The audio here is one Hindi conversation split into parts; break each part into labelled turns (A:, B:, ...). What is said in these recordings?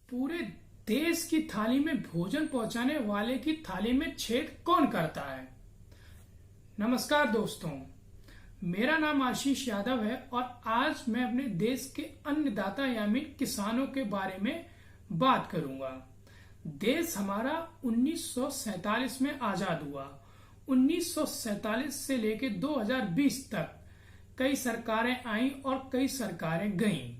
A: पूरे देश की थाली में भोजन पहुंचाने वाले की थाली में छेद कौन करता है। नमस्कार दोस्तों, मेरा नाम आशीष यादव है और आज मैं अपने देश के अन्नदाता यानी किसानों के बारे में बात करूंगा। देश हमारा 1947 में आजाद हुआ। 1947 से लेकर 2020 तक कई सरकारें आईं और कई सरकारें गईं।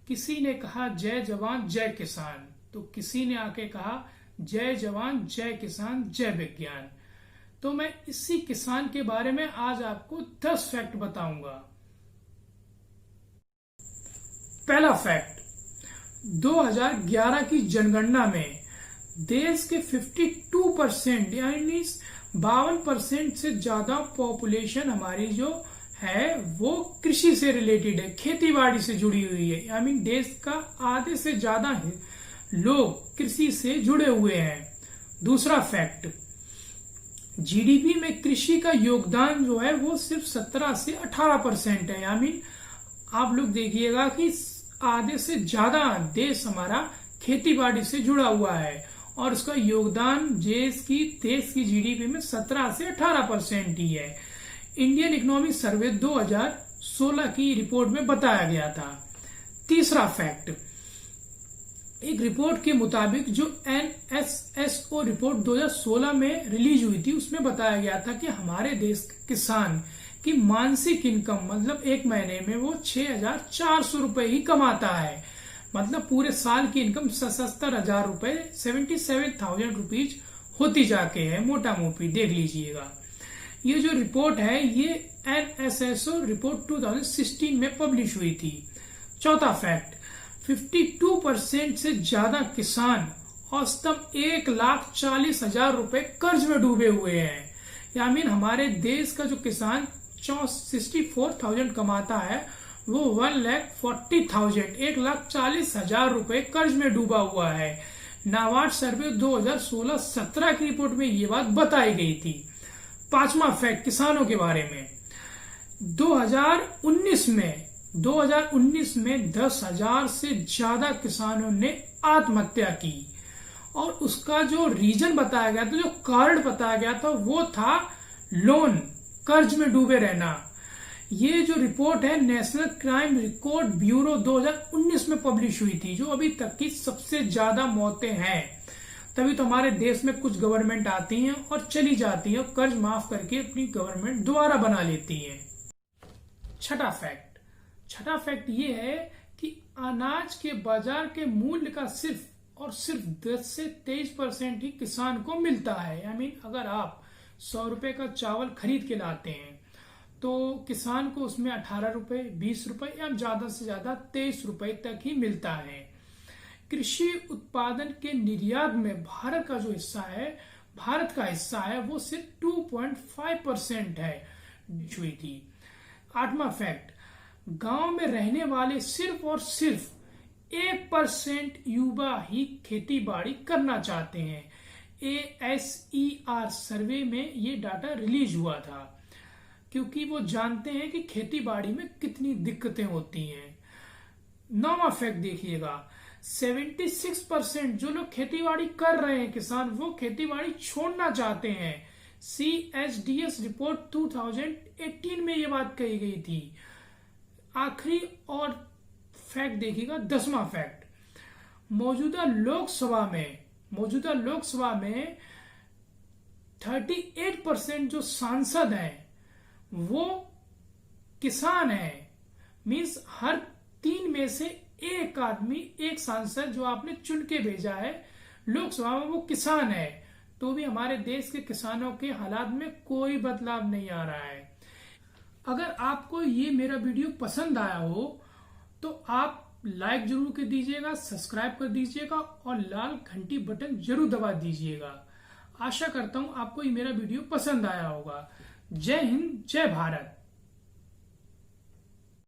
A: किसी ने कहा जय जवान जय किसान, तो किसी ने आके कहा जय जवान जय किसान जय विज्ञान। तो मैं इसी किसान के बारे में आज आपको 10 फैक्ट बताऊंगा। पहला फैक्ट, 2011 की जनगणना में देश के 52% यानी 52% से ज्यादा पॉपुलेशन हमारी जो है वो कृषि से रिलेटेड है, खेती बाड़ी से जुड़ी हुई है। आई मीन देश का आधे से ज्यादा लोग कृषि से जुड़े हुए हैं। दूसरा फैक्ट, जीडीपी में कृषि का योगदान जो है वो सिर्फ 17 से 18% है। आई मीन आप लोग देखिएगा कि आधे से ज्यादा देश हमारा खेती बाड़ी से जुड़ा हुआ है और उसका योगदान देश की जीडीपी में 17 से 18% ही है। इंडियन इकोनॉमिक सर्वे 2016 की रिपोर्ट में बताया गया था। तीसरा फैक्ट, एक रिपोर्ट के मुताबिक जो NSSO रिपोर्ट 2016 में रिलीज हुई थी उसमें बताया गया था कि हमारे देश के किसान की मासिक इनकम मतलब एक महीने में वो 6,400 रुपए ही कमाता है। मतलब पूरे साल की इनकम 77,000 रुपए 77,000 रुपीज होती जाके है। मोटा मोटी देख लीजिएगा। ये जो रिपोर्ट है ये NSSO रिपोर्ट 2016 में पब्लिश हुई थी। चौथा फैक्ट, 52% से ज्यादा किसान औसतन 1,40,000 रुपए कर्ज में डूबे हुए हैं। या मीन हमारे देश का जो किसान 64,000 कमाता है वो 1,40,000 1,40,000 रुपए कर्ज में डूबा हुआ है। नाबार्ड सर्वे 2016-17 की रिपोर्ट में ये बात बताई गई थी। पांचवा फैक्ट किसानों के बारे में, 2019 में 10,000 से ज्यादा किसानों ने आत्महत्या की और उसका जो रीजन बताया गया था, जो कारण बताया गया था वो था लोन, कर्ज में डूबे रहना। ये जो रिपोर्ट है नेशनल क्राइम रिकॉर्ड ब्यूरो 2019 में पब्लिश हुई थी, जो अभी तक की सबसे ज्यादा मौतें हैं। तभी तो हमारे देश में कुछ गवर्नमेंट आती हैं और चली जाती है और कर्ज माफ करके अपनी गवर्नमेंट दोबारा बना लेती है। छठा फैक्ट ये है कि अनाज के बाजार के मूल्य का सिर्फ और सिर्फ 10 से 23% ही किसान को मिलता है। आई मीन अगर आप 100 रुपए का चावल खरीद के लाते हैं तो किसान को उसमें 18 रुपए 20 रुपए या ज्यादा से ज्यादा 23 रुपए तक ही मिलता है। कृषि उत्पादन के निर्यात में भारत का हिस्सा है वो सिर्फ 2.5% है हुई थी। आठवां फैक्ट, गांव में रहने वाले सिर्फ और सिर्फ 1% युवा ही खेती बाड़ी करना चाहते हैं। ASER सर्वे में ये डाटा रिलीज हुआ था क्योंकि वो जानते हैं कि खेती बाड़ी में कितनी दिक्कतें होती हैं। नौवां फैक्ट देखिएगा, 76% जो लोग खेतीबाड़ी कर रहे हैं किसान, वो खेतीबाड़ी छोड़ना चाहते हैं। CSDS रिपोर्ट 2018 में ये बात कही गई थी। आखिरी और फैक्ट देखिएगा, 10वां फैक्ट, मौजूदा लोकसभा में 38% जो सांसद हैं वो किसान हैं। मीन्स हर 3 में से एक आदमी, एक सांसद जो आपने चुन के भेजा है लोकसभा में वो किसान है। तो भी हमारे देश के किसानों के हालात में कोई बदलाव नहीं आ रहा है। अगर आपको ये मेरा वीडियो पसंद आया हो तो आप लाइक जरूर कर दीजिएगा, सब्सक्राइब कर दीजिएगा और लाल घंटी बटन जरूर दबा दीजिएगा। आशा करता हूं आपको ये मेरा वीडियो पसंद आया होगा। जय हिंद, जय भारत।